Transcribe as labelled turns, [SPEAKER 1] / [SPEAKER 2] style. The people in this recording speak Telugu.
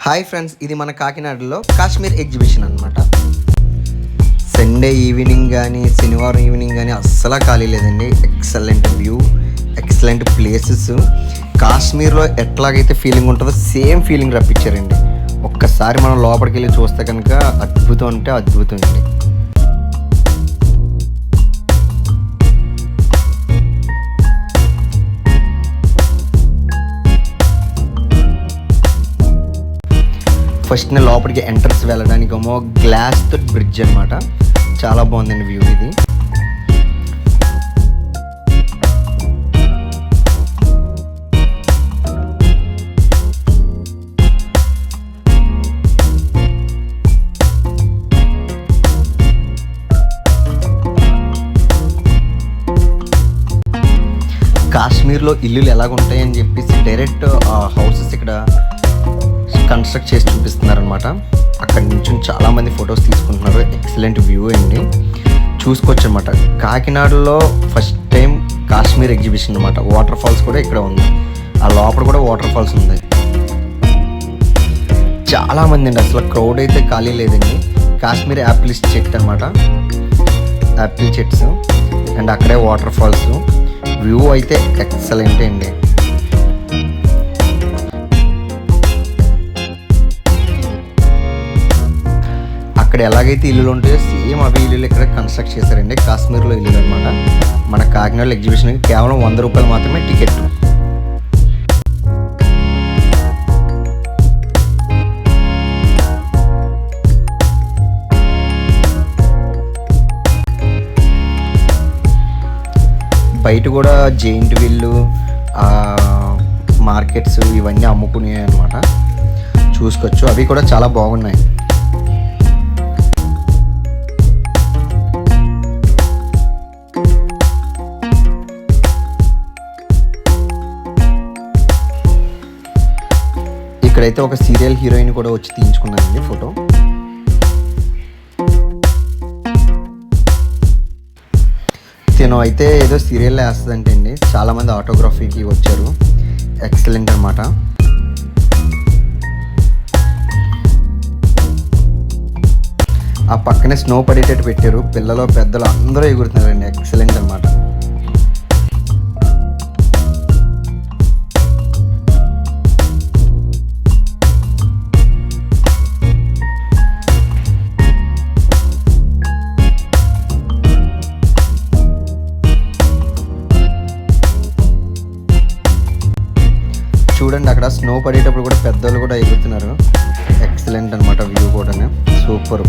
[SPEAKER 1] హాయ్ ఫ్రెండ్స్, ఇది మన కాకినాడలో కాశ్మీర్ ఎగ్జిబిషన్ అనమాట. సండే ఈవినింగ్ కానీ శనివారం ఈవినింగ్ కానీ అస్సలు ఖాళీ లేదండి. Excellent view, excellent places. కాశ్మీర్లో ఎట్లాగైతే ఫీలింగ్ ఉంటుందో సేమ్ ఫీలింగ్ రప్పించారండి. ఒక్కసారి మనం లోపలికి వెళ్ళి చూస్తే కనుక అద్భుతం అంటే అద్భుతం అండి. ఫస్ట్ నేను లోపలికి ఎంట్రన్స్ వెళ్ళడానికి ఏమో గ్లాస్తో బ్రిడ్జ్ అనమాట. చాలా బాగుందండి వ్యూ ఇది. కాశ్మీర్లో ఇల్లులు ఎలాగుంటాయని చెప్పేసి డైరెక్ట్ హౌసెస్ ఇక్కడ కన్స్ట్రక్ట్ చేసి చూపిస్తున్నారనమాట. అక్కడి నుంచి చాలామంది ఫొటోస్ తీసుకుంటున్నారు. ఎక్సలెంట్ వ్యూ అండి, చూసుకోవచ్చు అనమాట. కాకినాడలో ఫస్ట్ టైం కాశ్మీర్ ఎగ్జిబిషన్ అనమాట. వాటర్ ఫాల్స్ కూడా ఇక్కడ ఉంది. ఆ లోపల కూడా వాటర్ ఫాల్స్ ఉంది. చాలామంది అండి, అసలు క్రౌడ్ అయితే ఖాళీ లేదండి. కాశ్మీర్ యాపిల్స్ చెట్టు అనమాట, యాపిల్ చెట్స్ అండ్ అక్కడే వాటర్ ఫాల్స్. వ్యూ అయితే ఎక్సలెంట్ అండి. ఇక్కడ ఎలాగైతే ఇల్లులు ఉంటాయో సేమ్ అవి ఇల్లులు ఇక్కడ కన్స్ట్రక్ట్ చేశారండి. కాశ్మీర్లో ఇల్లులు అనమాట. మన కాకినాడలో ఎగ్జిబిషన్కి కేవలం 100 రూపాయలు మాత్రమే టికెట్. బయట కూడా జెయింట్ వీళ్ళు, మార్కెట్స్ ఇవన్నీ అమ్ముకునే అనమాట. చూసుకోవచ్చు, అవి కూడా చాలా బాగున్నాయి. ఇక్కడైతే ఒక సీరియల్ హీరోయిన్ కూడా వచ్చి తీయించుకున్నానండి ఫోటో. తిను అయితే ఏదో సీరియల్లో వేస్తుందంటే అండి. చాలామంది ఆటోగ్రఫీకి వచ్చారు. ఎక్సలెంట్ అనమాట. ఆ పక్కనే స్నో పడేటట్టు పెట్టారు. పిల్లలు పెద్దలు అందరూ ఎగురుతున్నారండి. ఎక్సలెంట్ అనమాట. చూడండి, అక్కడ స్నో పడేటప్పుడు కూడా పెద్దలు కూడా ఎగురుతున్నారు. ఎక్సలెంట్ అనమాట వ్యూ కూడా, సూపర్.